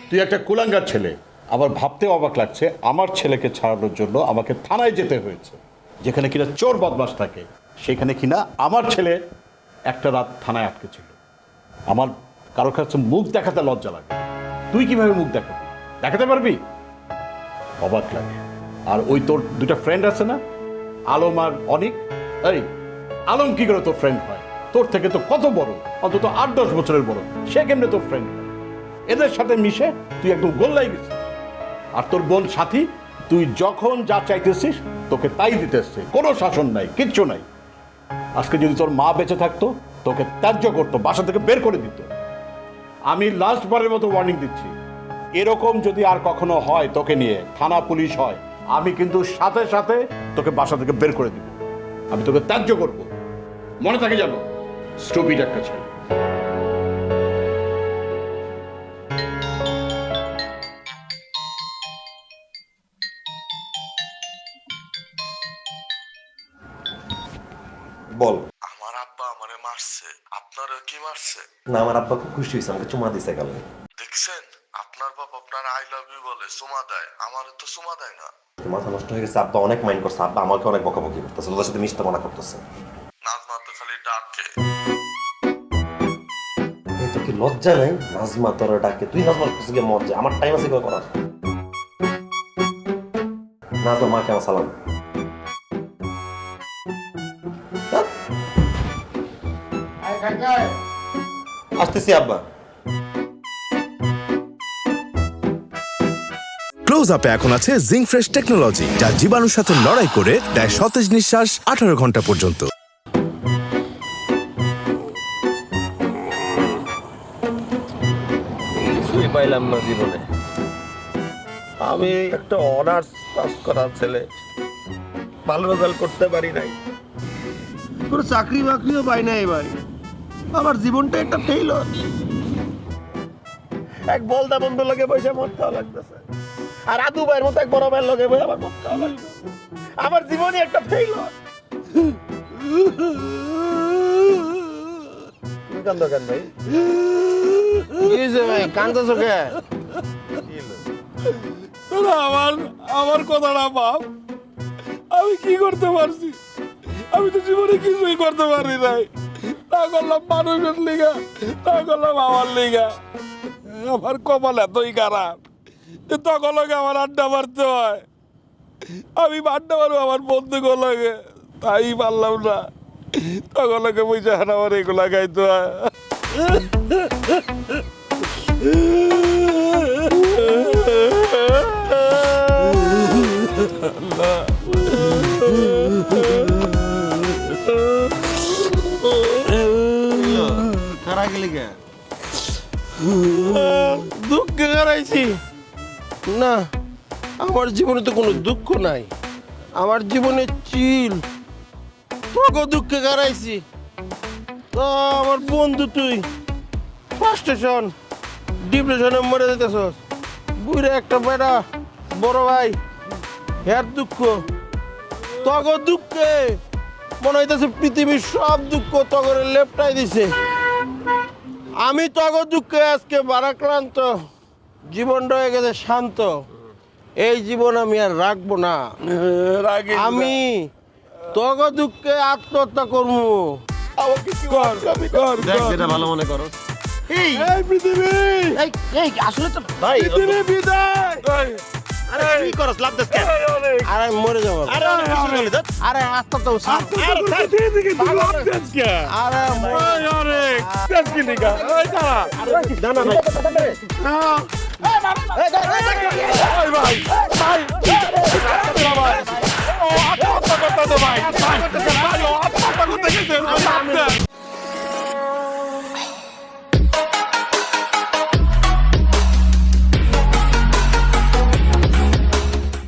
তুই একটা কুলাঙ্গার ছেলে। আবার ভাবতেও অবাক লাগছে আমার ছেলেকে ছাড়ানোর জন্য আমাকে থানায় যেতে হয়েছে, যেখানে কিনা চোর বদমাশ থাকে, সেখানে কিনা আমার ছেলে একটা রাত থানায় আটকে ছিল। আমার কারোর কাছে মুখ দেখাতে লজ্জা লাগে। তুই কিভাবে মুখ দেখাবি? দেখাতে পারবি? অবাক লাগে। আর ওই তোর দুটা ফ্রেন্ড আছে না, আলম আর অনিক, এই আলম কি করে তোর ফ্রেন্ড হয়? তোর থেকে তো কত বড়, অন্তত 8-10 বছরের বড়। সে কেমনে তোর ফ্রেন্ড হয়? এদের সাথে মিশে তুই একদম গোল্লাই গেছিস। আর তোর বোন সাথী, তুই যখন যা চাইতেছিস তোকে তাই দিতেছে, কোনো শাসন নাই, কিচ্ছু নাই। আজকে যদি তোর মা বেঁচে থাকতো তোকে ত্যায্য করতো, বাসা থেকে বের করে দিত। আমি লাস্ট বারের মতো ওয়ার্নিং দিচ্ছি, এরকম যদি আর কখনো হয় তোকে নিয়ে থানা পুলিশ হয়, আমি কিন্তু সাথে সাথে তোকে বাসা থেকে বের করে দিব। আমি তোকে ত্যায্য করব, মনে থাকে জানো? স্টুপিড একটা ছেলে। বল। আমার আব্বা আমারে মারছে, আপনারও কি মারছে? না, আমার আব্বা খুব খুশি হয়েছে, আমাকে চুমা দিছে কাল। দেখছেন, আপনার বাপ আপনার আই লাভ ইউ বলে চুমা দেয়, আমার তো চুমা দেয় না। মাথা নষ্ট হয়ে গেছে, আব্বা অনেক মাইন্ড করছে, আব্বা আমাকে অনেক বকাবকি করতেছে, তোদের সাথে মিশতে মানা করতেছে। নাজমা তো খালি ডাকে। এই তো কি লজ্জা নাই? নাজমা তোর ডাকে, তুই নাজমার কাছে গিয়ে মজ্জা, আমার টাইম আছে কেউ করার। নাজমা মাকে আমার সালাম। আসতেছি আব্বা। ক্লোজ আপে এখন আছে জিঙ্ক ফ্রেশ টেকনোলজি, যা জীবাণুর সাথে লড়াই করে দেয় সতেজ নিঃশ্বাস 18 ঘন্টা পর্যন্ত। কিছুই পাইলাম না জীবনে। আমি একটা অনার্স পাস করা ছেলে, ভালো রেজাল্ট করতে পারি নাই, কোনো চাকরি বাকরিও পাই নাই ভাই। আমার জীবনটা একটা ফেইলর। এক বলদা বন্ধু লাগে পয়সা মরতেও লাগতেছে, আর আদু ভাইয়ের মতো এক বড় ভাইয়ের লগে বই আমার মরতেও লাগতেছে। আমার জীবনই একটা ফেইলর। কান্দ কেন ভাই? ভাই কান্দছো কে? আমার কথাটা ভাব, আমি কি করতে পারছি? আমি তো জীবনে কিছুই করতে পারি নাই। না করলাম মানুষের লিগা, না করলাম আমার লিগা। আমার কপাল এতই খারাপ যে তখন লাগে আমার আড্ডা মারতে হয়। আমি আড্ডা মারবো আমার বন্ধুগুলো লাগে, তাই পারলাম না। তখন লাগে পয়সা আমার এগুলা খাইতে হয়। দুঃখে হারাইছি না, আমার জীবনে তো কোনো দুঃখ নাই। আমার জীবনে চিল, তোকে দুঃখে হারাইছি। তো আমার বন্ধু তুই ফার্স্টেশন ডিপ্রেশনে মরে যেতেছস। বুড়ে একটা বেটা বড় ভাই, হের দুঃখ। তগর দুঃখে মনে হইতেছে পৃথিবীর সব দুঃখ তগরে লেপটাই দিছে। আমি তগর দুঃখে আজকে বারাক্রান্ত, জীবনটা হয়ে গেছে শান্ত। এই জীবন আমি আর রাখবো না। আমি তগর দুঃখে আত্মহত্যা করবো। যেটা ভালো মনে করো। এই পৃথিবী, এই আসলে তো ভাই পৃথিবী বিদায়। আরে কি করছ? লাভ দেস কেন? আরে আমি মরে যাব। আরে আরে আত্মহত্যা করছ। আরে আরে কি লিগা? এই দাঁড়া। না না ভাই। ভাই ভাই ও আত্মহত্যা করতে দে ভাই। ভাই ও আত্মহত্যা করতে গেছে।